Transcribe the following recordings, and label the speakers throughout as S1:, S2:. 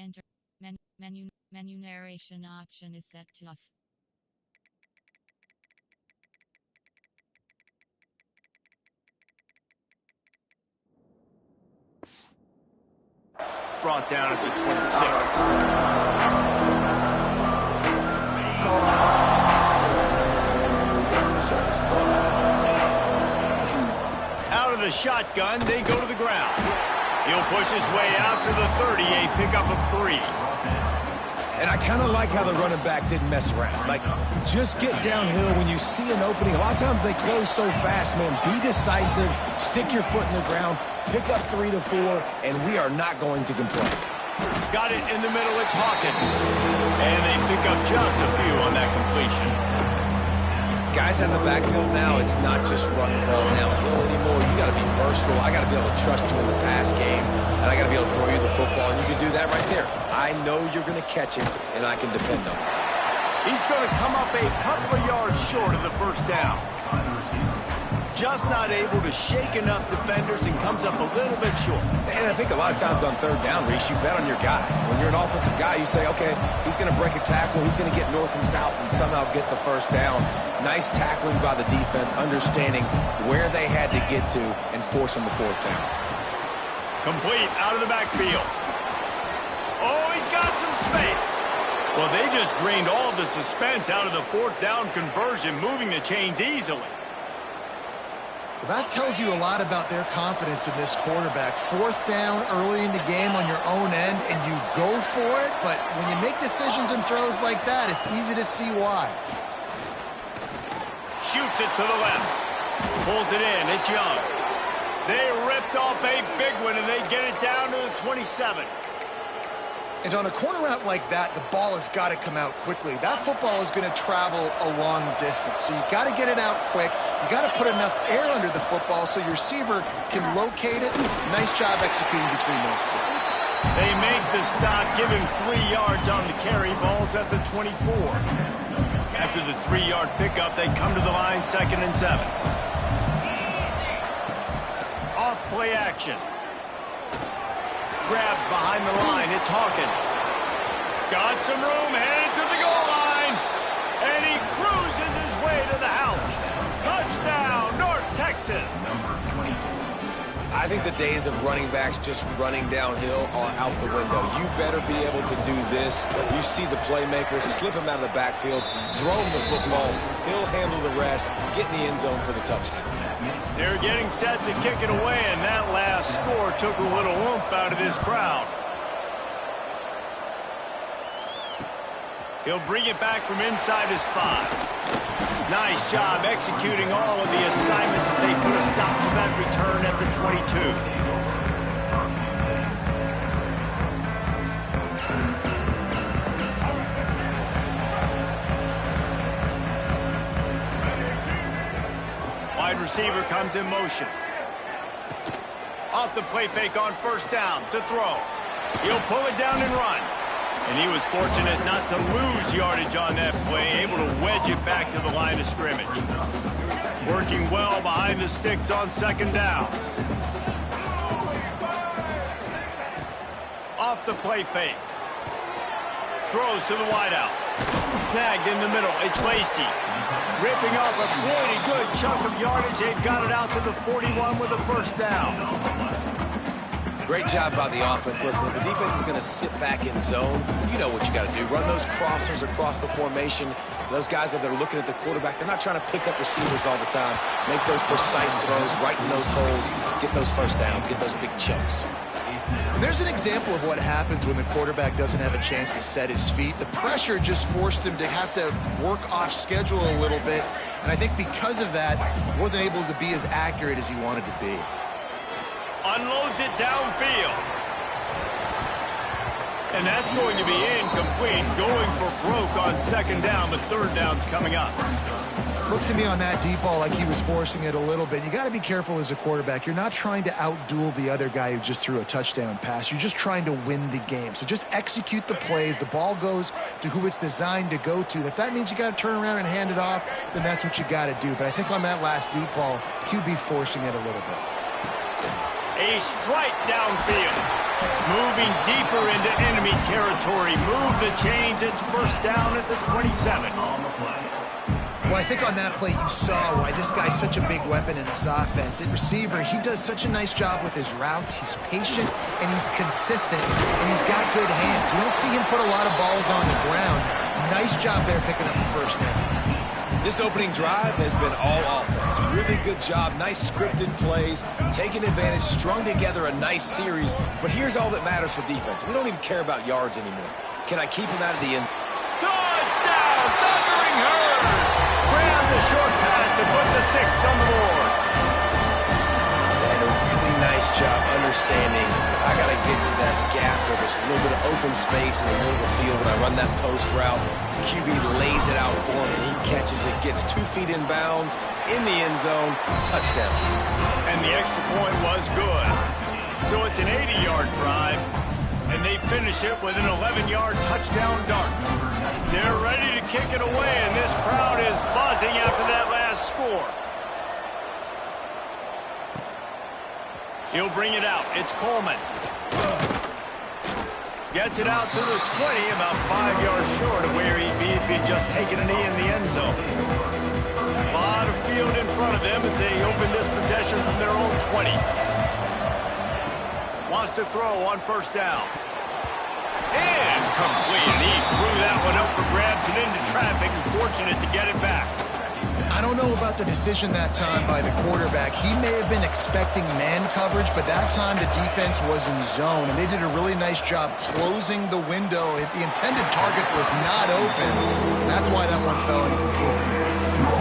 S1: Enter. Menu narration option is set to off.
S2: Brought down at the 26. Out of the shotgun, they go to the ground. He'll push his way out to the 30, a pickup of 3.
S3: And I kind of like how the running back didn't mess around. Like, just get downhill when you see an opening. A lot of times they close so fast, man. Be decisive, stick your foot in the ground, pick up 3 to 4, and we are not going to complain.
S2: Got it in the middle, it's Hawkins. And they pick up just a few on that completion.
S3: Guys in the backfield now, it's not just run the ball downhill anymore. You got to be versatile. I got to be able to trust you in the pass game, and I got to be able to throw you the football, and you can do that right there. I know you're going to catch it, and I can depend on it.
S2: He's going to come up a couple of yards short of the first down. Just not able to shake enough defenders and comes up a little bit short.
S3: And I think a lot of times on third down, Reese, you bet on your guy. When you're an offensive guy, you say, okay, he's going to break a tackle, he's going to get north and south and somehow get the first down. Nice tackling by the defense, understanding where they had to get to and forcing the fourth down.
S2: Complete out of the backfield. Oh, he's got some space. Well, they just drained all of the suspense out of the fourth down conversion, moving the chains easily.
S4: Well, that tells you a lot about their confidence in this quarterback. Fourth down early in the game on your own end, and you go for it, but when you make decisions and throws like that, it's easy to see why.
S2: Shoots it to the left. Pulls it in. It's Young. They ripped off a big one, and they get it down to the 27.
S4: And on a corner route like that, the ball has got to come out quickly. That football is going to travel a long distance, so you got to get it out quick. You got to put enough air under the football so your receiver can locate it. Nice job executing between those two.
S2: They make the stop, give him 3 yards on the carry. Ball's at the 24. After the 3-yard pickup, they come to the line, 2nd and 7. Off play action. Grabbed behind the line, it's Hawkins. Got some room, headed to the goal line. And he cruises his way to the house. Touchdown, North Texas.
S3: I think the days of running backs just running downhill are out the window. You better be able to do this. You see the playmaker, slip him out of the backfield, throw him the football, he'll handle the rest, get in the end zone for the touchdown.
S2: They're getting set to kick it away, and that last score took a little oomph out of this crowd. He'll bring it back from inside his 5. Nice job executing all of the assignments as they put a stop to that return at the 22. Wide receiver comes in motion. Off the play fake on first down to throw. He'll pull it down and run. And he was fortunate not to lose yardage on that play, able to wedge it back to the line of scrimmage. Working well behind the sticks on 2nd down. Off the play fake. Throws to the wideout. Snagged in the middle. It's Lacy. Ripping off a pretty good chunk of yardage. They've got it out to the 41 with a first down.
S3: Great job by the offense. Listen, if the defense is going to sit back in zone, you know what you got to do. Run those crossers across the formation. Those guys that are looking at the quarterback, they're not trying to pick up receivers all the time. Make those precise throws, right in those holes, get those first downs, get those big chunks.
S4: There's an example of what happens when the quarterback doesn't have a chance to set his feet. The pressure just forced him to have to work off schedule a little bit. And I think because of that, he wasn't able to be as accurate as he wanted to be.
S2: Unloads it downfield. And that's going to be incomplete. Going for broke on 2nd down, but 3rd down's coming up.
S4: Looked to me on that deep ball like he was forcing it a little bit. You got to be careful as a quarterback. You're not trying to outduel the other guy who just threw a touchdown pass. You're just trying to win the game. So just execute the plays. The ball goes to who it's designed to go to. If that means you got to turn around and hand it off, then that's what you got to do. But I think on that last deep ball, QB forcing it a little bit.
S2: A strike downfield. Moving deeper into enemy territory. Move the chains. It's first down at the 27.
S4: Well, I think on that play you saw why this guy's such a big weapon in this offense. At receiver, he does such a nice job with his routes. He's patient, and he's consistent, and he's got good hands. You don't see him put a lot of balls on the ground. Nice job there picking up the first down.
S3: This opening drive has been all offense. Really good job, nice scripted plays, taking advantage, strung together a nice series. But here's all that matters for defense. We don't even care about yards anymore. Can I keep him out of the end?
S2: Touchdown, Thundering Herd! Grab the short pass to put the 6 on the board.
S3: And a really nice job understanding I got to get to that gap where there's a little bit of open space in the middle of the field when I run that post route. QB lays it out for him, and he catches it, gets 2 feet in bounds, in the end zone, touchdown.
S2: And the extra point was good. So it's an 80-yard drive, and they finish it with an 11-yard touchdown dart. They're ready to kick it away, and this crowd is buzzing after that last score. He'll bring it out. It's Coleman. Gets it out to the 20, about 5 yards short of where he'd be if he'd just taken a knee in the end zone. A lot of field in front of them as they open this possession from their own 20. Wants to throw on first down. Incomplete. And he threw that one up for grabs and into traffic. Fortunate to get it back.
S4: I don't know about the decision that time by the quarterback. He may have been expecting man coverage, but that time the defense was in zone, and they did a really nice job closing the window. The intended target was not open. That's why that one fell into the pool.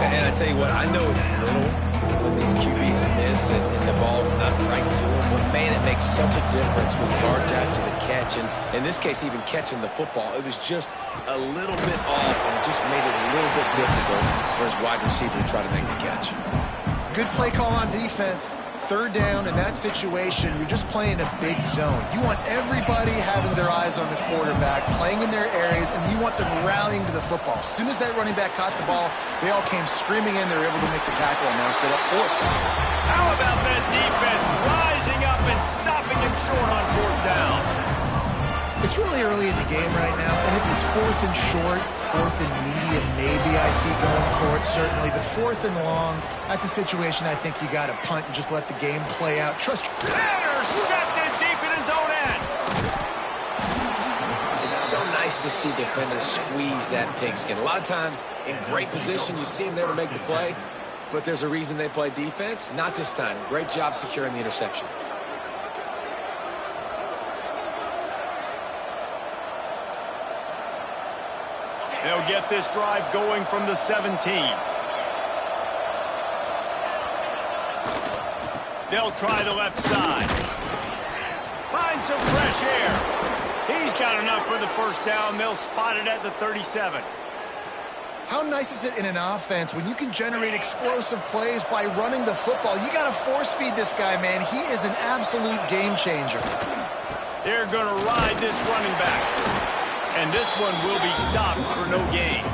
S3: And I tell you what, I know it's little when these QBs miss and the ball's not right to them, but man, it makes such a difference with yards after the catch, and in this case, even catching the football. It was just a little bit off, and it just made it a little bit difficult for his wide receiver to try to make the catch.
S4: Good play call on defense. Third down in that situation, you're just playing a big zone. You want everybody having their eyes on the quarterback, playing in their areas, and you want them rallying to the football. As soon as that running back caught the ball, they all came screaming in. They were able to make the tackle and now set up fourth.
S2: How about that defense rising up and stopping him short on fourth down?
S4: It's really early in the game right now, and if it's fourth and short, fourth and medium, maybe I see going for it, certainly. But fourth and long, that's a situation I think you got to punt and just let the game play out. Trust your...
S2: Intercepted deep in his own end.
S3: It's so nice to see defenders squeeze that pigskin. A lot of times, in great position, you see them there to make the play, but there's a reason they play defense. Not this time. Great job securing the interception.
S2: They'll get this drive going from the 17. They'll try the left side. Find some fresh air. He's got enough for the first down. They'll spot it at the 37.
S4: How nice is it in an offense when you can generate explosive plays by running the football? You got to force feed this guy, man. He is an absolute game changer.
S2: They're going to ride this running back. And this one will be stopped for no gain.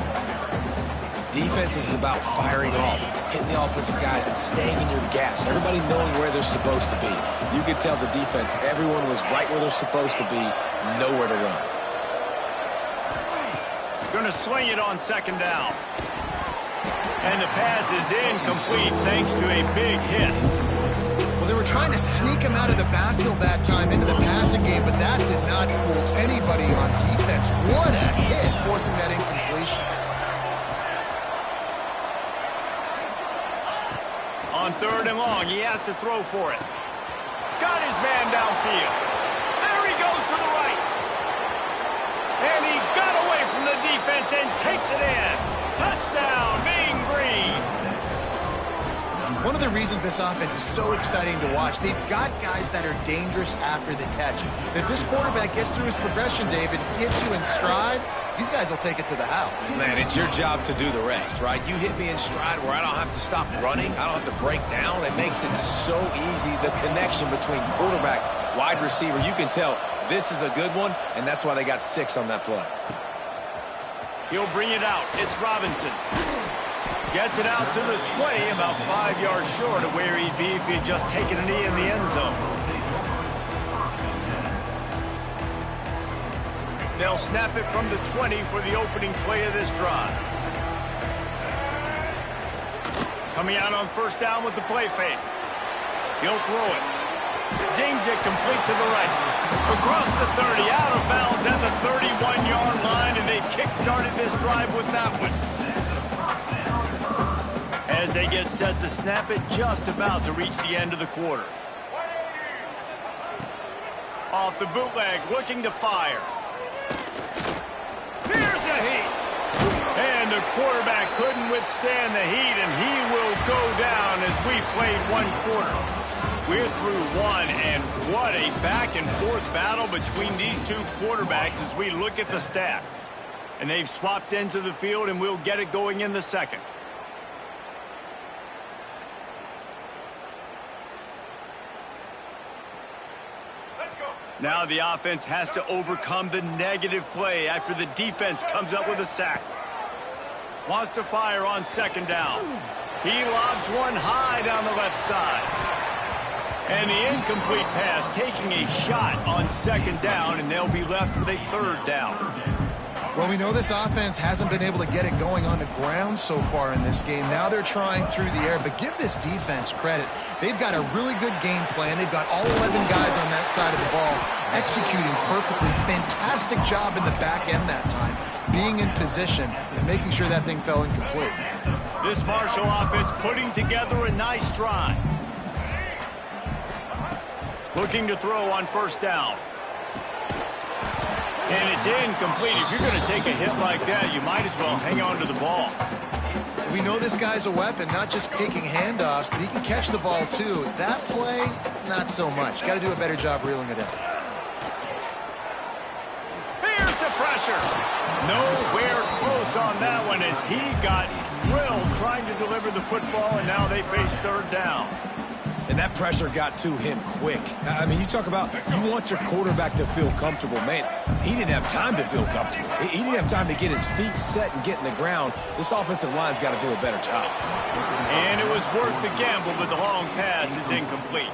S3: Defense is about firing off, hitting the offensive guys and staying in your gaps. Everybody knowing where they're supposed to be. You could tell the defense, everyone was right where they're supposed to be, nowhere to run.
S2: Going to swing it on second down. And the pass is incomplete thanks to a big hit.
S4: Well, they were trying to sneak him out of the backfield that time into the passing game, but that did not fool anybody on defense. What a hit, forcing that incompletion.
S2: On third and long, he has to throw for it. Got his man downfield. There he goes to the right. And he got away from the defense and takes it in. Touchdown, Mean Green.
S4: One of the reasons this offense is so exciting to watch, they've got guys that are dangerous after the catch. And if this quarterback gets through his progression, David, hits you in stride, these guys will take it to the house.
S3: Man, it's your job to do the rest, right? You hit me in stride where I don't have to stop running. I don't have to break down. It makes it so easy, the connection between quarterback, wide receiver. You can tell this is a good one, and that's why they got 6 on that play.
S2: He'll bring it out. It's Robinson. Gets it out to the 20, about 5 yards short of where he'd be if he'd just taken a knee in the end zone. They'll snap it from the 20 for the opening play of this drive. Coming out on first down with the play fake. He'll throw it. Zings it complete to the right. Across the 30, out of bounds at the 31-yard line, and they kick-started this drive with that one. As they get set to snap it, just about to reach the end of the quarter. Off the bootleg, looking to fire. Here's a heat. And the quarterback couldn't withstand the heat, and he will go down as we played one quarter. We're through one, and what a back-and-forth battle between these two quarterbacks as we look at the stats. And they've swapped into the field, and we'll get it going in the second. Now the offense has to overcome the negative play after the defense comes up with a sack. Wants to fire on second down. He lobs one high down the left side. And the incomplete pass taking a shot on second down, and they'll be left with a third down.
S4: Well, we know this offense hasn't been able to get it going on the ground so far in this game. Now they're trying through the air, but give this defense credit. They've got a really good game plan. They've got all 11 guys on that side of the ball executing perfectly. Fantastic job in the back end that time, being in position and making sure that thing fell incomplete.
S2: This Marshall offense putting together a nice drive. Looking to throw on first down. And it's incomplete. If you're going to take a hit like that, you might as well hang on to the ball.
S4: We know this guy's a weapon, not just taking handoffs, but he can catch the ball too. That play, not so much. Got to do a better job reeling it in.
S2: Here's the pressure. Nowhere close on that one as he got drilled trying to deliver the football, and now they face third down.
S3: And that pressure got to him quick. I mean, you talk about you want your quarterback to feel comfortable. Man, he didn't have time to feel comfortable. He didn't have time to get his feet set and get in the ground. This offensive line's got to do a better job.
S2: And it was worth the gamble, but the long pass is incomplete.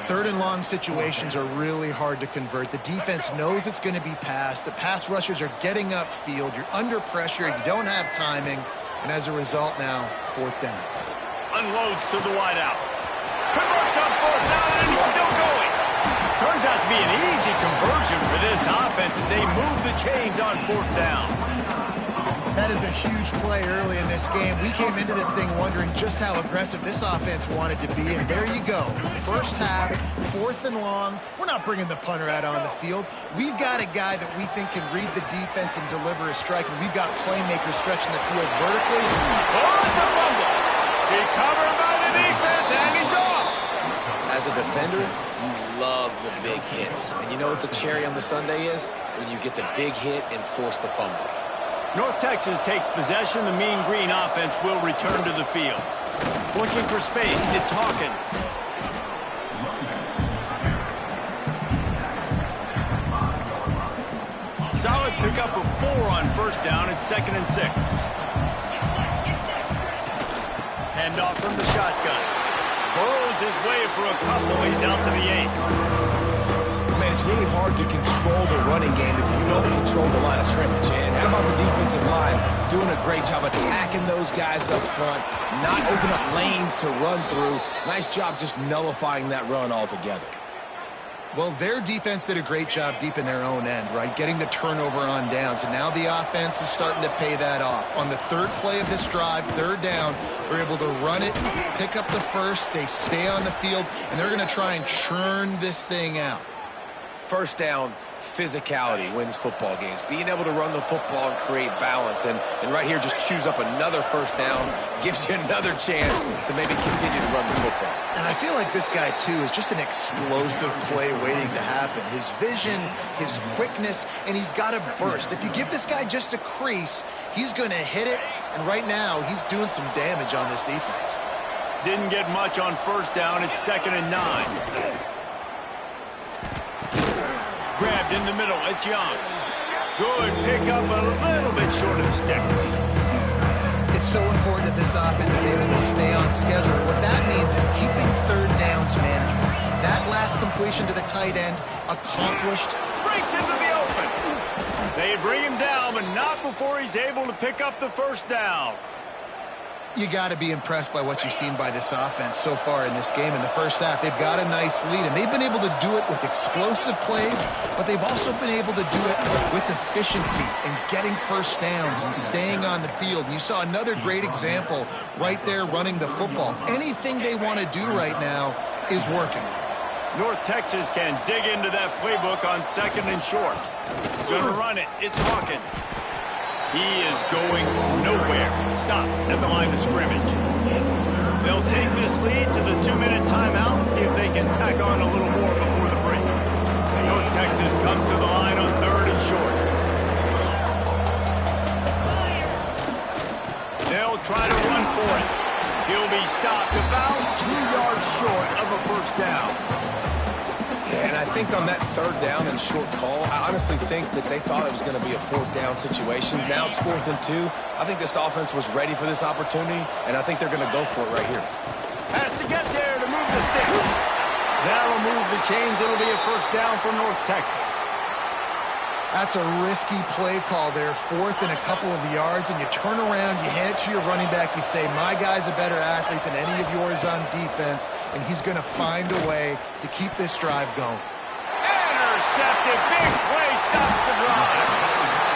S4: Third and long situations are really hard to convert. The defense knows it's going to be passed. The pass rushers are getting upfield. You're under pressure. You don't have timing. And as a result now, fourth down.
S2: Unloads to the wideout. Converts on fourth down, and he's still going. Turns out to be an easy conversion for this offense as they move the chains on fourth down.
S4: That is a huge play early in this game. We came into this thing wondering just how aggressive this offense wanted to be, and there you go. First half, fourth and long. We're not bringing the punter out on the field. We've got a guy that we think can read the defense and deliver a strike, and we've got playmakers stretching the field vertically.
S2: Oh, it's a fumble. Recovered by the defense, and he's off.
S3: As a defender, you love the big hits. And you know what the cherry on the sundae is? When you get the big hit and force the fumble.
S2: North Texas takes possession. The Mean Green offense will return to the field. Looking for space, it's Hawkins. Solid pickup of 4 on first down and 2nd and 6. Handoff from the shotgun. Burrows his way for a couple. He's out to the 8.
S3: Man, it's really hard to control the running game if you don't control the line of scrimmage. And how about the defensive line doing a great job attacking those guys up front, not open up lanes to run through. Nice job just nullifying that run altogether.
S4: Well, their defense did a great job deep in their own end, right? Getting the turnover on downs. And now the offense is starting to pay that off. On the third play of this drive, third down, they're able to run it, pick up the first, they stay on the field, and they're going to try and churn this thing out.
S3: First down, physicality wins football games. Being able to run the football and create balance. And right here, just choose up another first down, gives you another chance to maybe continue to run the football.
S4: And I feel like this guy, too, is just an explosive play waiting to happen. His vision, his quickness, and he's got a burst. If you give this guy just a crease, he's going to hit it. And right now, he's doing some damage on this defense.
S2: Didn't get much on first down. It's 2nd and 9. Grabbed in the middle. It's Young. Good pickup, a little bit short of the sticks.
S4: It's so important that this offense is able to stay on schedule. What that means is keeping third downs manageable. That last completion to the tight end accomplished.
S2: Breaks into the open. They bring him down, but not before he's able to pick up the first down.
S4: You got to be impressed by what you've seen by this offense so far in this game. In the first half, they've got a nice lead, and they've been able to do it with explosive plays, but they've also been able to do it with efficiency and getting first downs and staying on the field. And you saw another great example right there running the football. Anything they want to do right now is working.
S2: North Texas can dig into that playbook on 2nd and short. Gonna run it. It's Hawkins. He is going nowhere. Stop at the line of scrimmage. They'll take this lead to the 2-minute timeout and see if they can tack on a little more before the break. North Texas comes to the line on 3rd and short. They'll try to run for it. He'll be stopped about 2 yards short of a first down.
S3: And I think on that 3rd down and short call, I honestly think that they thought it was going to be a 4th down situation. Now it's 4th and 2. I think this offense was ready for this opportunity, and I think they're going to go for it right here.
S2: Has to get there to move the sticks. That'll move the chains. It'll be a first down for North Texas.
S4: That's a risky play call there, 4th and a couple of yards, and you turn around, you hand it to your running back, you say, my guy's a better athlete than any of yours on defense, and he's going to find a way to keep this drive going.
S2: Intercepted. Big play stops the drive.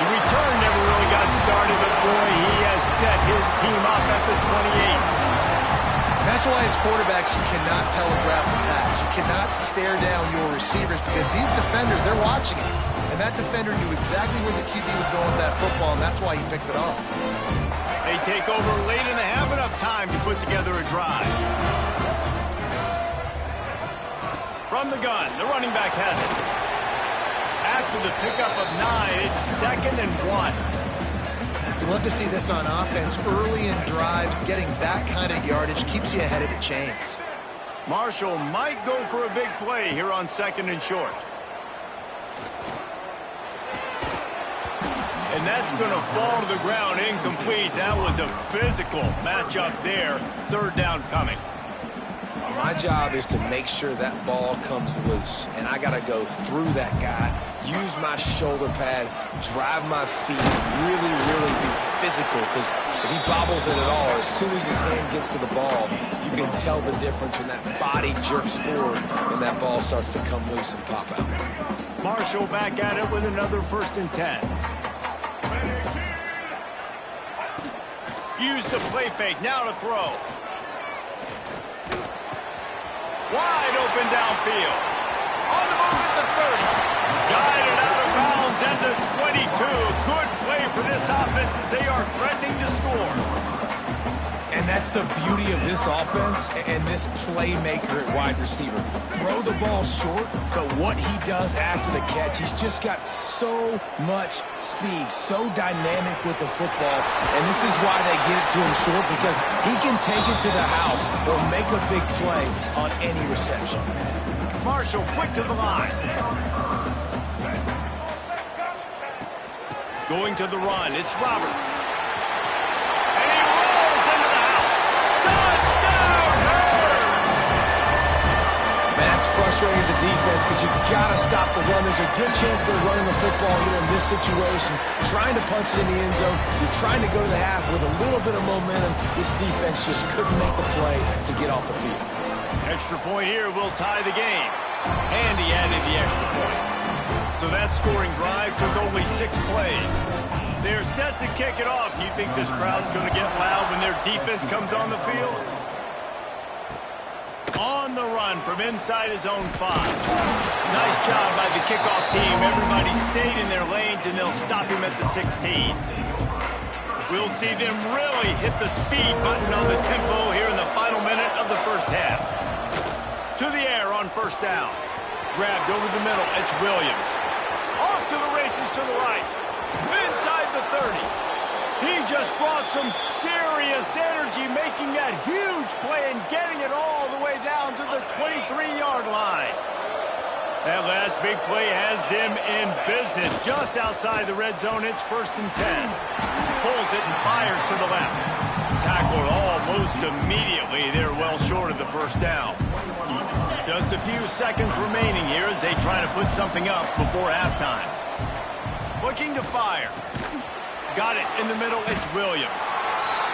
S2: The return never really got started, but boy, he has set his team up at the 28.
S4: That's why as quarterbacks, you cannot telegraph the pass. You cannot stare down your receivers because these defenders, they're watching it. And that defender knew exactly where the QB was going with that football, and that's why he picked it off.
S2: They take over late and they have enough time to put together a drive. From the gun, the running back has it. After the pickup of 9, it's 2nd and 1.
S4: You love to see this on offense. Early in drives, getting that kind of yardage keeps you ahead of the chains.
S2: Marshall might go for a big play here on 2nd and short. And that's going to fall to the ground incomplete. That was a physical matchup there. 3rd down coming.
S3: My job is to make sure that ball comes loose, and I got to go through that guy, use my shoulder pad, drive my feet, really, really be physical, because if he bobbles it at all, as soon as his hand gets to the ball, you can tell the difference when that body jerks forward and that ball starts to come loose and pop out.
S2: Marshall back at it with another 1st and 10. Use the play fake, now to throw. Wide open downfield. On the move at the 30. Guided out of bounds and the 22. Good play for this offense as they are threatening to score.
S3: And that's the beauty of this offense and this playmaker at wide receiver. Throw the ball short, but what he does after the catch, he's just got so much speed, so dynamic with the football. And this is why they get it to him short, because he can take it to the house or make a big play on any reception.
S2: Marshall quick to the line. Going to the run, it's Roberts.
S3: Frustrating as a defense because you got to stop the run. There's a good chance they're running the football here in this situation, trying to punch it in the end zone. You're trying to go to the half with a little bit of momentum. This defense just couldn't make the play to get off the field.
S2: Extra point here will tie the game. And he added the extra point. So that scoring drive took only 6 plays. They're set to kick it off. You think this crowd's going to get loud when their defense comes on the field? On the run from inside his own 5. Nice job by the kickoff team. Everybody stayed in their lanes, and they'll stop him at the 16. We'll see them really hit the speed button on the tempo here in the final minute of the first half. To the air on 1st down. Grabbed over the middle. It's Williams. Off to the races to the right. Inside the 30. He just brought some serious energy, making that huge play and getting it all the way down to the 23-yard line. That last big play has them in business just outside the red zone. It's 1st and 10. Pulls it and fires to the left. Tackled almost immediately. They're well short of the 1st down. Just a few seconds remaining here as they try to put something up before halftime. Looking to fire. Got it in the middle. It's Williams.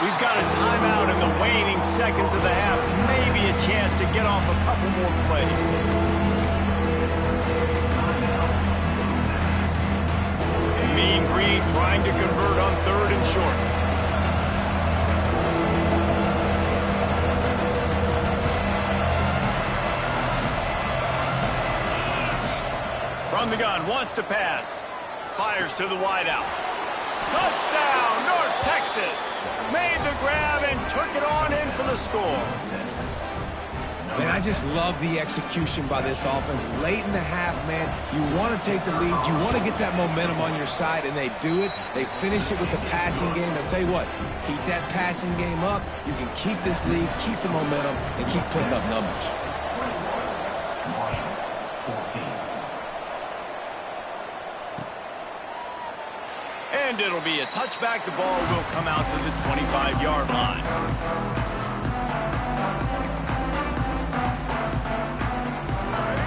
S2: We've got a timeout in the waning seconds of the half. Maybe a chance to get off a couple more plays. Mean Green trying to convert on 3rd and short. From the gun, wants to pass. Fires to the wideout. Touchdown, North Texas! Made the grab and took it on in for the score.
S3: Man, I just love the execution by this offense. Late in the half, man, you want to take the lead. You want to get that momentum on your side, and they do it. They finish it with the passing game. I'll tell you what, keep that passing game up. You can keep this lead, keep the momentum, and keep putting up numbers.
S2: And it'll be a touchback. The ball will come out to the 25-yard line.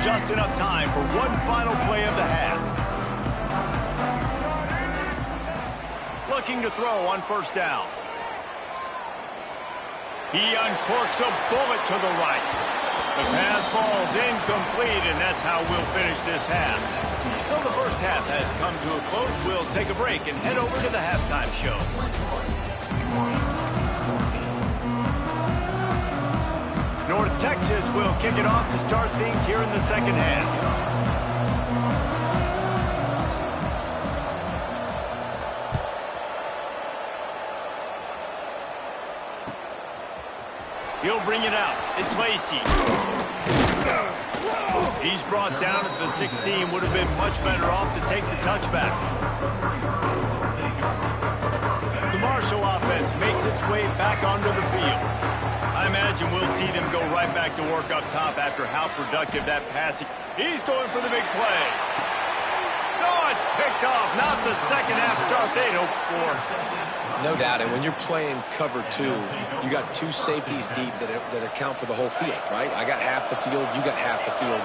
S2: Just enough time for one final play of the half. Looking to throw on 1st down. He uncorks a bullet to the right. The pass falls incomplete, and that's how we'll finish this half. So the first half has come to a close. We'll take a break and head over to the halftime show. North Texas will kick it off to start things here in the second half. He'll bring it out. It's Lacey. He's brought down at the 16. Would have been much better off to take the touchback. The Marshall offense makes its way back onto the field. I imagine we'll see them go right back to work up top after how productive that passing. He's going for the big play. No, it's picked off. Not the second half start they'd hoped for.
S3: No doubt, and when you're playing cover 2, you got 2 safeties deep that account for the whole field, right? I got half the field, you got half the field.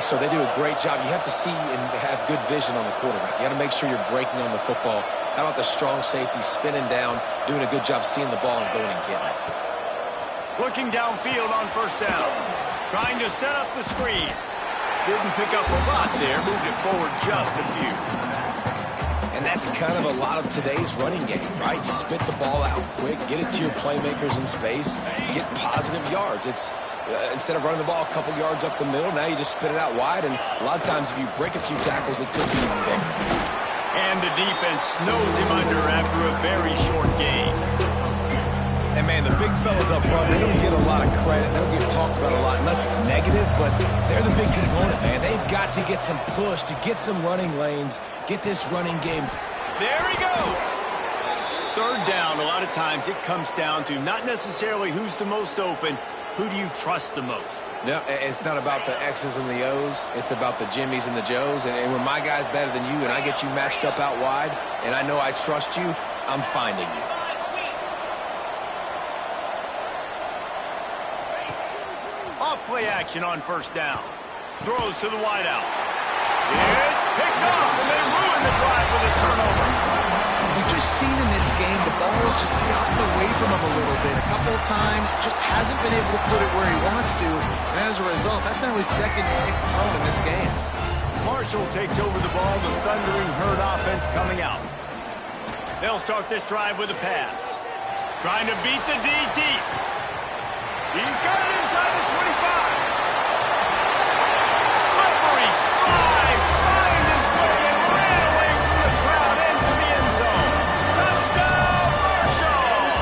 S3: So they do a great job. You have to see and have good vision on the quarterback. You got to make sure you're breaking on the football. How about the strong safety spinning down, doing a good job seeing the ball and going and getting it.
S2: Looking downfield on 1st down. Trying to set up the screen. Didn't pick up a lot there. Moved it forward just a few.
S3: And that's kind of a lot of today's running game, right? Spit the ball out quick, get it to your playmakers in space, get positive yards. It's instead of running the ball a couple yards up the middle, now you just spit it out wide, and a lot of times if you break a few tackles, it could be even bigger.
S2: And the defense snows him under after a very short game.
S3: And, man, the big fellas up front, they don't get a lot of credit. They don't get talked about a lot unless it's negative, but they're the big component, man. They've got to get some push, to get some running lanes, get this running game.
S2: There he goes. 3rd down, a lot of times it comes down to not necessarily who's the most open, who do you trust the most?
S3: No, it's not about the X's and the O's. It's about the Jimmys and the Joes. And when my guy's better than you and I get you matched up out wide and I know I trust you, I'm finding you.
S2: Off-play action on 1st down. Throws to the wideout. It's picked off, and they ruin the drive with a turnover.
S4: We've just seen in this game the ball has just gotten away from him a little bit. A couple of times, just hasn't been able to put it where he wants to. And as a result, that's now his 2nd pick thrown in this game.
S2: Marshall takes over the ball. The Thundering Herd offense coming out. They'll start this drive with a pass. Trying to beat the D deep. He's got it inside the 25. Slippery slide. Find his way and ran away from the crowd into the end zone. Touchdown, Marshall!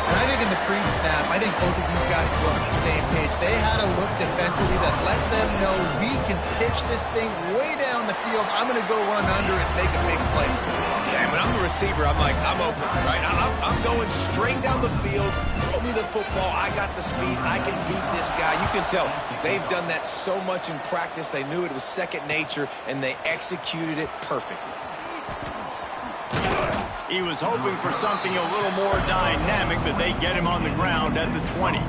S4: And I think in the pre-snap, I think both of these guys were on the same page. They had a look defensively that let them know we can pitch this thing way down the field. I'm going to go run under and make a big play.
S3: Yeah, when I'm the receiver, I'm like, I'm open, right? I'm going straight down the field. Throw me the football. I got the speed. I can beat this guy. You can tell they've done that so much in practice. They knew it was second nature, and they executed it perfectly.
S2: He was hoping for something a little more dynamic, but they get him on the ground at the 20.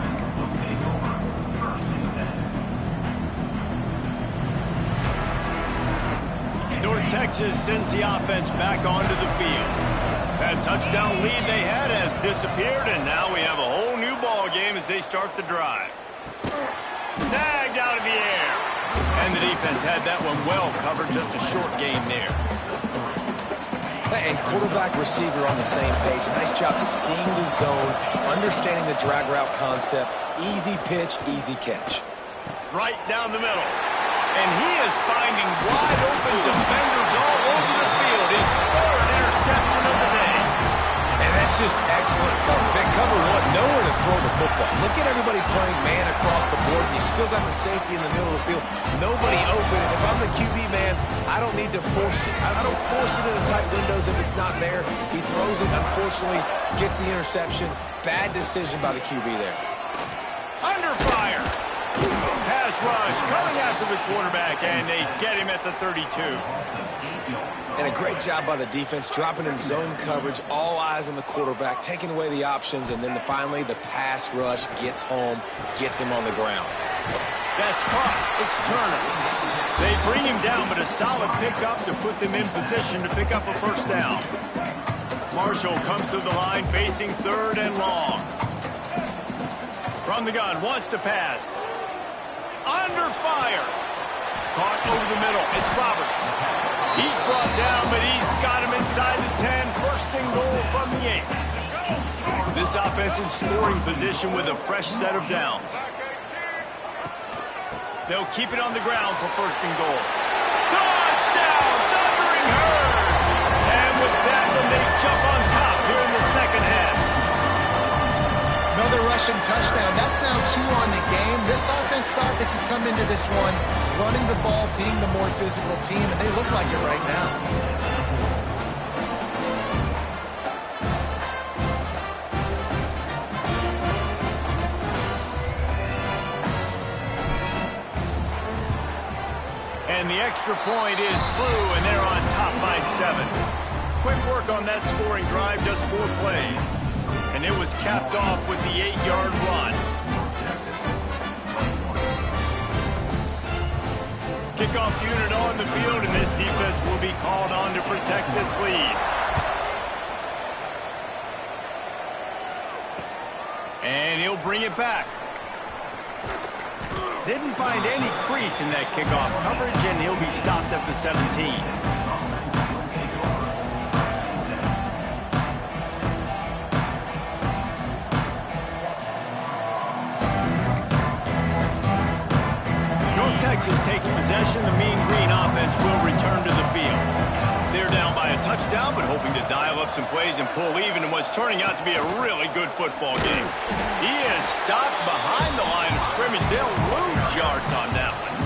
S2: North Texas Texas sends the offense back onto the field. That touchdown lead they had has disappeared, and now we have a whole new ball game as they start the drive. Snagged out of the air. And the defense had that one well covered, just a short gain there.
S3: And quarterback, receiver on the same page. Nice job seeing the zone, understanding the drag route concept. Easy pitch, easy catch.
S2: Right down the middle. And he is finding wide open defenders all over the field. His third interception of the day.
S3: And that's just excellent cover. Man, cover one, nowhere to throw the football. Look at everybody playing man across the board. You still got the safety in the middle of the field. Nobody open. And if I'm the QB, man, I don't need to force it. I don't force it into tight windows if it's not there. He throws it, unfortunately, gets the interception. Bad decision by the QB there.
S2: Under fire. Pass rush coming after the quarterback, and they get him at the 32.
S3: And a great job by the defense, dropping in zone coverage, all eyes on the quarterback, taking away the options, and then finally the pass rush gets home, gets him on the ground.
S2: That's caught. It's Turner. They bring him down, but a solid pickup to put them in position to pick up a first down. Marshall comes to the line facing third and long. From the gun, wants to pass. Under fire. Caught over the middle. It's Roberts. He's brought down, but he's got him inside the 10. First and goal from the 8. This offense in scoring position with a fresh set of downs. They'll keep it on the ground for first and goal. Touchdown! Thundering Herd! And with that one, they jump on top here in the second half.
S4: Another rushing touchdown. That's now 2 on the game. This offense thought they could come into this one running the ball, being the more physical team, and they look like it right now.
S2: And the extra point is true, and they're on top by 7. Quick work on that scoring drive, just 4 plays. And it was capped off with the 8-yard run. Kickoff unit on the field, and this defense will be called on to protect this lead. And he'll bring it back. Didn't find any crease in that kickoff coverage, and he'll be stopped at the 17. Texas takes possession. The Mean Green offense will return to the field. They're down by a touchdown, but hoping to dial up some plays and pull even in what's turning out to be a really good football game. He is stopped behind the line of scrimmage. They'll lose yards on that one.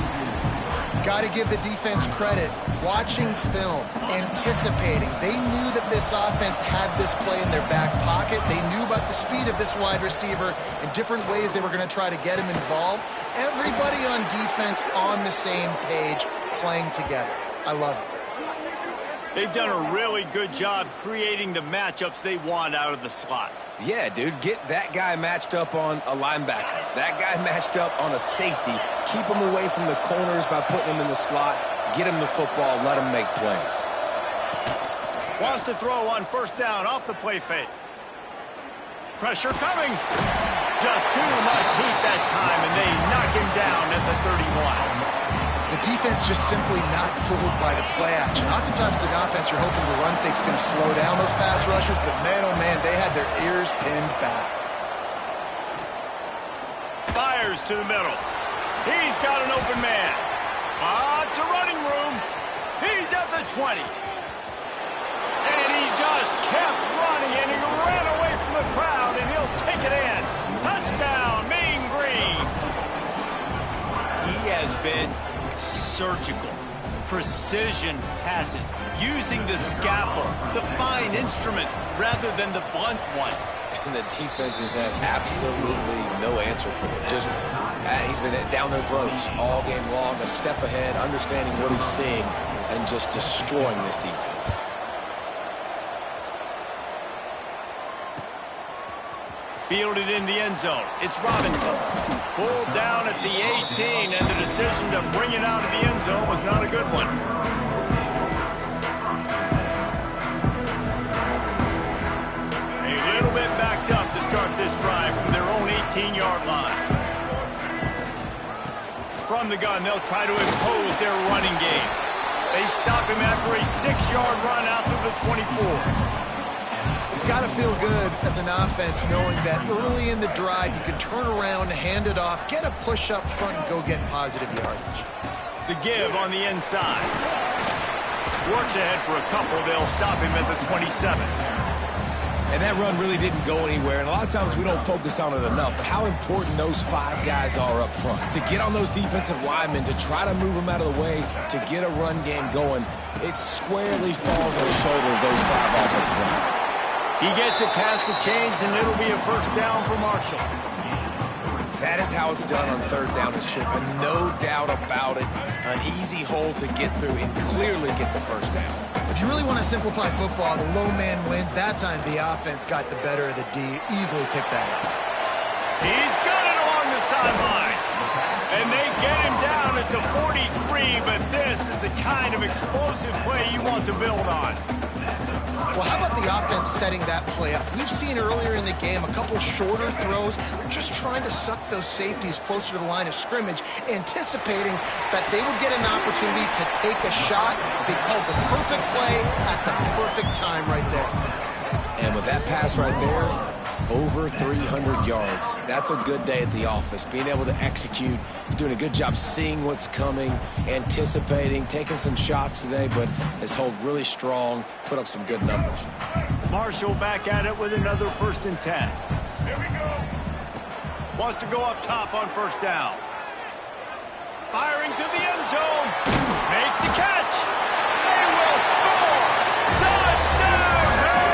S4: Got to give the defense credit. Watching film, anticipating. They knew that this offense had this play in their back pocket. They knew about the speed of this wide receiver and different ways they were going to try to get him involved. Everybody on defense on the same page, playing together. I love it.
S2: They've done a really good job creating the matchups they want out of the slot.
S3: Yeah, dude, get that guy matched up on a linebacker. That guy matched up on a safety. Keep him away from the corners by putting him in the slot. Get him the football. Let him make plays.
S2: Wants to throw on first down off the play fake. Pressure coming. Just too much heat that time, and they knock him down at the 31.
S4: The defense just simply not fooled by the play action. Oftentimes, the offense, you're hoping the run fake's going to slow down those pass rushers, but man, oh man, they had their ears pinned back.
S2: Fires to the middle. He's got an open man. It's a running room. He's at the 20. And he just kept running, and he ran away from the crowd, and he'll take it in. Touchdown, Mean Green. He has been surgical, precision passes, using the scalpel, the fine instrument, rather than the blunt one.
S3: And the defense has had absolutely no answer for it. Just, he's been down their throats all game long, a step ahead, understanding what he's seeing, and just destroying this defense.
S2: Fielded in the end zone. It's Robinson. Pulled down at the 18, and the decision to bring it out of the end zone was not a good one. From the gun, they'll try to impose their running game. They stop him after a 6-yard run out to the 24.
S4: It's got to feel good as an offense knowing that early in the drive you can turn around, hand it off, get a push up front, and go get positive yardage.
S2: The give on the inside. Works ahead for a couple. They'll stop him at the 27.
S3: And that run really didn't go anywhere. And a lot of times we don't focus on it enough, but how important those 5 guys are up front. To get on those defensive linemen, to try to move them out of the way, to get a run game going, it squarely falls on the shoulder of those 5 offensive linemen.
S2: He gets it past the chains, and it'll be a first down for Marshall.
S3: That is how it's done on third down and short. No doubt about it. An easy hole to get through and clearly get the first down.
S4: If you really want to simplify football, the low man wins. That time the offense got the better of the D. Easily picked that up.
S2: He's got it along the sideline. And they get him down at the 43, but this is the kind of explosive play you want to build on.
S4: Well, how about the offense setting that play up? We've seen earlier in the game a couple shorter throws. They're just trying to suck those safeties closer to the line of scrimmage, anticipating that they would get an opportunity to take a shot. They called the perfect play at the perfect time right there.
S3: And with that pass right there, over 300 yards. That's a good day at the office. Being able to execute, doing a good job seeing what's coming, anticipating, taking some shots today, but has held really strong, put up some good numbers.
S2: Marshall back at it with another 1st and 10. Here we go. Wants to go up top on first down. Firing to the end zone. Makes the catch. They will score. Touchdown, Herd!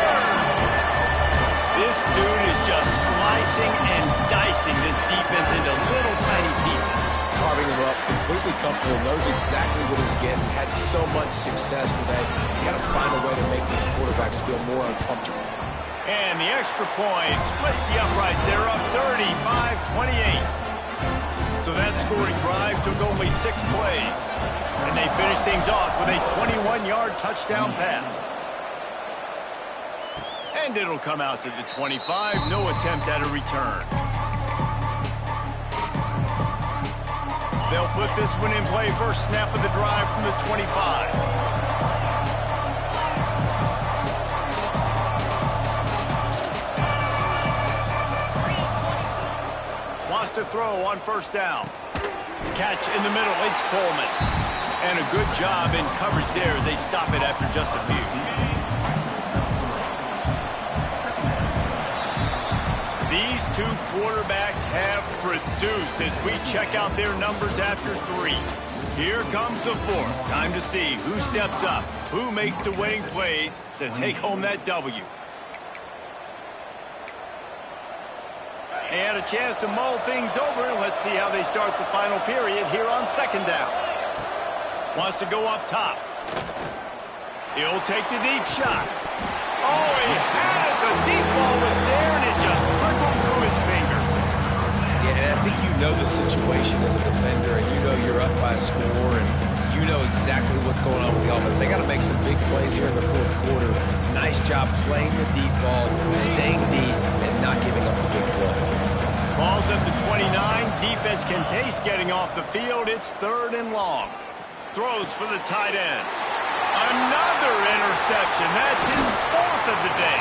S2: This dude is just slicing and dicing this defense into little tiny pieces.
S3: Carving him up, completely comfortable, knows exactly what he's getting, had so much success today. You got to find a way to make these quarterbacks feel more uncomfortable.
S2: And the extra point splits the uprights. They're up 35-28. So that scoring drive took only 6 plays. And they finished things off with a 21-yard touchdown pass. And it'll come out to the 25. No attempt at a return. They'll put this one in play. First snap of the drive from the 25. Wants to throw on first down. Catch in the middle. It's Coleman. And a good job in coverage there as they stop it after just a few. These 2 quarterbacks have produced as we check out their numbers after 3. Here comes the 4th. Time to see who steps up, who makes the winning plays to take home that W. And a chance to mull things over. Let's see how they start the final period here on second down. Wants to go up top. He'll take the deep shot. Oh, he had it. The deep ball was there, and it just trickled through his fingers.
S3: Yeah, and I think you know the situation as a defender, and you know you're up by a score, and you know exactly what's going on with the offense. They got to make some big plays here in the 4th quarter. Nice job playing the deep ball, staying deep, and not giving up the big play.
S2: Ball's at the 29. Defense can taste getting off the field. It's 3rd and long. Throws for the tight end. Another interception. That's his 4th of the day.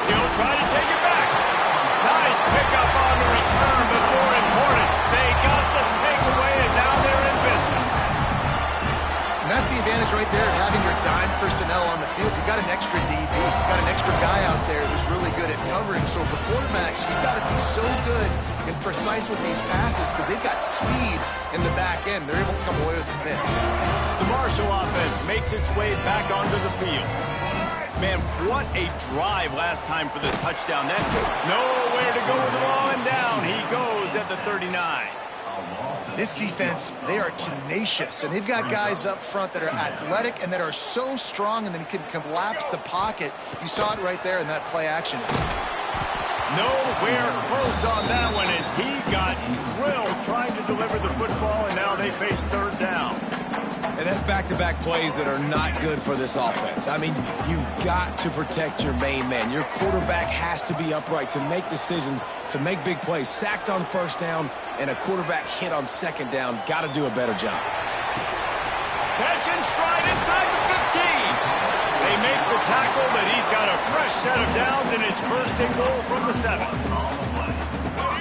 S2: He'll try to take it back. Nice pickup on the return, but more important, they got the takeaway, and now they're in business.
S4: And that's the advantage right there of having your dime personnel on the field. You've got an extra DB. You've got an extra guy out there who's really good at covering. So for quarterbacks, you've got to be so good and precise with these passes because they've got speed in the back end. They're able to come away with the pick.
S2: The Marshall offense makes its way back onto the field. Man, what a drive last time for the touchdown. That nowhere to go with the ball, and down he goes at the 39.
S4: This defense, they are tenacious, and they've got guys up front that are athletic and that are so strong and then can collapse the pocket. You saw it right there in that play action.
S2: Nowhere close on that one as he got drilled trying to deliver the football, and now they face 3rd down.
S3: And that's back-to-back plays that are not good for this offense. I mean, you've got to protect your main man. Your quarterback has to be upright to make decisions, to make big plays. Sacked on first down and a quarterback hit on second down. Got to do a better job.
S2: Catch and stride inside the 15. They make the tackle, but he's got a fresh set of downs, and it's first and goal from the 7.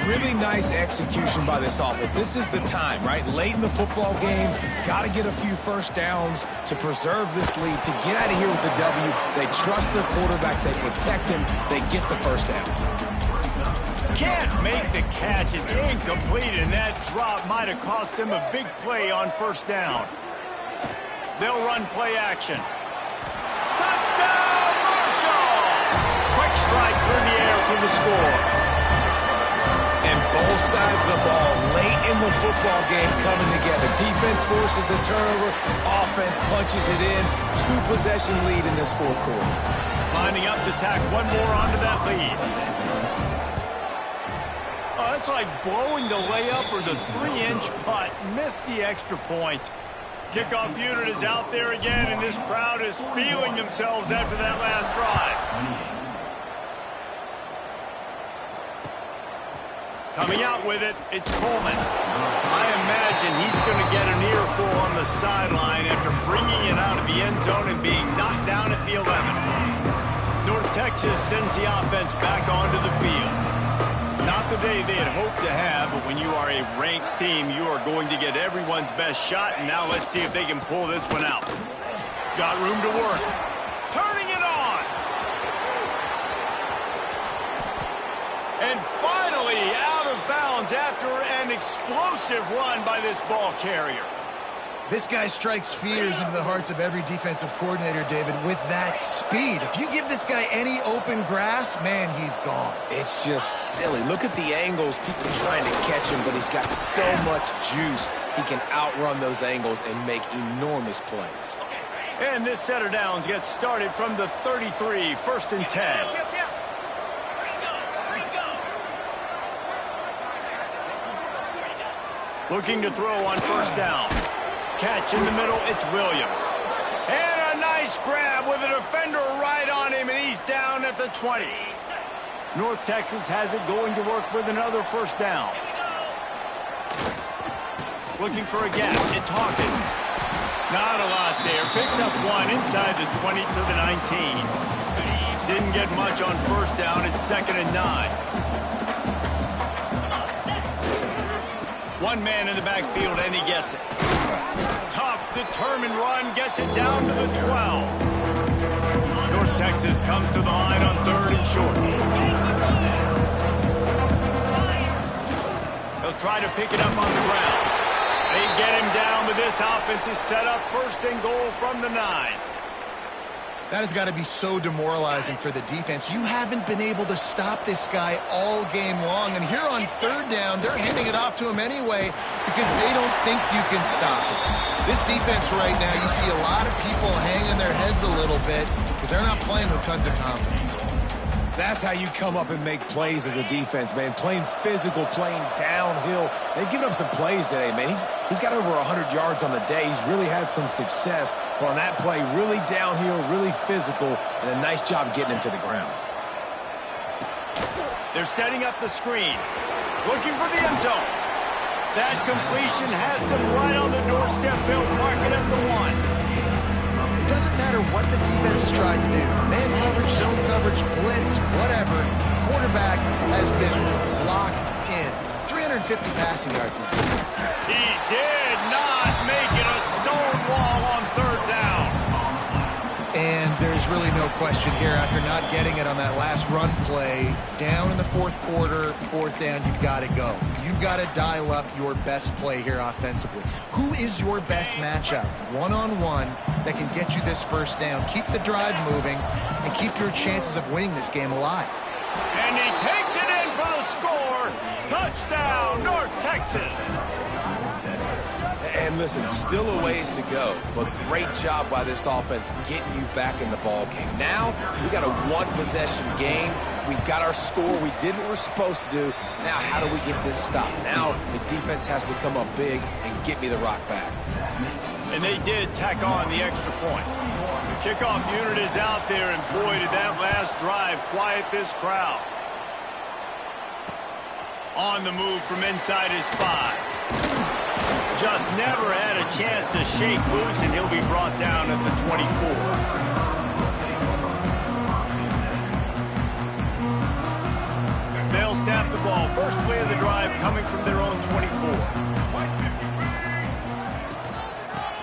S3: Really nice execution by this offense. This is the time, right? Late in the football game, got to get a few first downs to preserve this lead, to get out of here with the W. They trust their quarterback. They protect him. They get the first down.
S2: Can't make the catch. It's incomplete, and that drop might have cost them a big play on first down. They'll run play action. Touchdown, Marshall! Quick strike through the air for the score.
S3: And both sides of the ball late in the football game coming together. Defense forces the turnover. Offense punches it in. 2-possession lead in this fourth quarter.
S2: Lining up to tack one more onto that lead. Oh, it's like blowing the layup or the 3-inch putt. Missed the extra point. Kickoff unit is out there again, and this crowd is feeling themselves after that last drive. Coming out with it, it's Coleman. I imagine he's going to get an earful on the sideline after bringing it out of the end zone and being knocked down at the 11. North Texas sends the offense back onto the field. Not the day they had hoped to have, but when you are a ranked team, you are going to get everyone's best shot, and now let's see if they can pull this one out. Got room to work. Turning it on! And finally, out of bounds after an explosive run by this ball carrier.
S4: This guy strikes fears into the hearts of every defensive coordinator, David, with that speed. If you give this guy any open grass, man, he's gone.
S3: It's just silly. Look at the angles, people trying to catch him, but he's got so much juice. He can outrun those angles and make enormous plays.
S2: And this set of downs gets started from the 33, first and 10. Looking to throw on first down. Catch in the middle, it's Williams. And a nice grab with a defender right on him, and he's down at the 20. North Texas has it going to work with another first down. Looking for a gap, it's Hawkins. Not a lot there. Picks up one inside the 20 to the 19. Didn't get much on first down, it's 2nd and 9. One man in the backfield, and he gets it. Tough, determined run, gets it down to the 12. North Texas comes to the line on 3rd and short. They'll try to pick it up on the ground. They get him down, but this offense is set up 1st and goal from the 9.
S4: That has got to be so demoralizing for the defense. You haven't been able to stop this guy all game long. And here on 3rd down, they're handing it off to him anyway because they don't think you can stop him. This defense right now, you see a lot of people hanging their heads a little bit because they're not playing with tons of confidence.
S3: That's how you come up and make plays as a defense, man. Playing physical, playing downhill. They've given up some plays today, man. He's got over 100 yards on the day. He's really had some success. But on that play, really downhill, really physical, and a nice job getting him to the ground.
S2: They're setting up the screen. Looking for the end zone. That completion has them right on the doorstep. They'll mark it at the 1.
S4: It doesn't matter what the defense has tried to do. Man coverage, zone coverage, blitz, whatever. Quarterback has been locked in. 350 passing yards now.
S2: He did not make it a stone wall on 3rd down.
S4: And there's really no question here after not getting it on that last run play. Down in the 4th quarter, 4th down, you've got to go. You've got to dial up your best play here offensively. Who is your best matchup? One-on-one that can get you this first down. Keep the drive moving and keep your chances of winning this game alive.
S2: And he takes it in for the score. Touchdown, North Texas.
S3: And listen, still a ways to go, but great job by this offense getting you back in the ball game. Now, we got a 1-possession game. We got our score. We did what we're supposed to do. Now, how do we get this stopped? Now, the defense has to come up big and get me the rock back.
S2: And they did tack on the extra point. The kickoff unit is out there, and boy, did that last drive quiet this crowd. On the move from inside his 5. Just never had a chance to shake loose, and he'll be brought down at the 24. They'll snap the ball. First play of the drive coming from their own 24.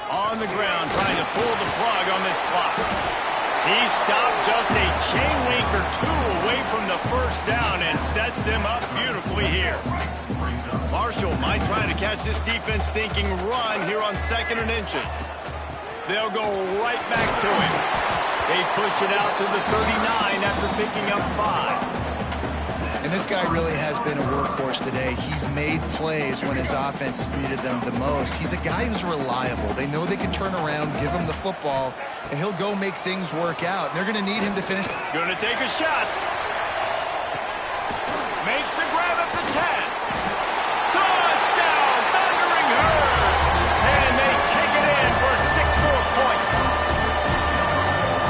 S2: On the ground, trying to pull the plug on this clock. He stopped just a chain link or 2 away from the first down and sets them up beautifully here. Marshall might try to catch this defense thinking run here on 2nd and inches. They'll go right back to him. They push it out to the 39 after picking up 5.
S4: And this guy really has been a workhorse today. He's made plays when his offense has needed them the most. He's a guy who's reliable. They know they can turn around, give him the football, and he'll go make things work out. And they're going to need him to finish.
S2: Going to take a shot. Makes the grab at the 10. Touchdown, Thundering Herd. And they take it in for 6 more points.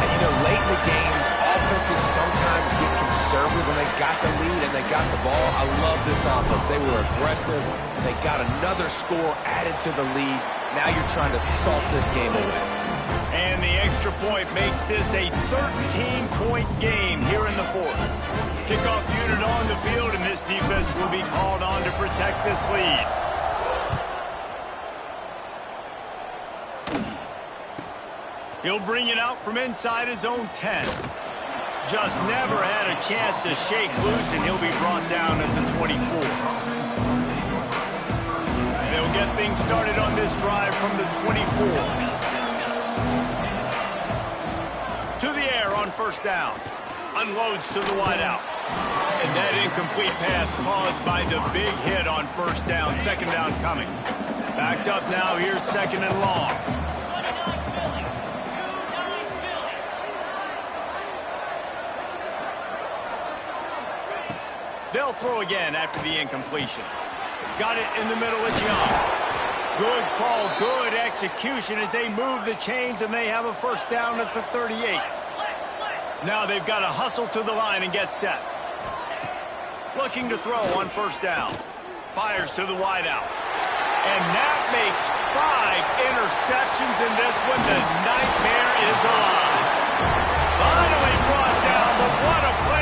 S3: And you know, late in the games, offenses sometimes get conservative when they got the lead and they got the ball. I love this offense. They were aggressive. They got another score added to the lead. Now you're trying to salt this game away.
S2: And the extra point makes this a 13-point game here in the 4th. Kickoff unit on the field, and this defense will be called on to protect this lead. He'll bring it out from inside his own 10. Just never had a chance to shake loose, and he'll be brought down at the 24. They'll get things started on this drive from the 24. To the air on 1st down. Unloads to the wideout. And that incomplete pass caused by the big hit on 1st down. 2nd down coming. Backed up now. Here's 2nd and long. They'll throw again after the incompletion. Got it in the middle of Young. Good call, good execution as they move the chains, and they have a 1st down at the 38. Now they've got to hustle to the line and get set. Looking to throw on 1st down. Fires to the wideout. And that makes 5 interceptions in this one. The nightmare is alive. Finally brought down, but what a play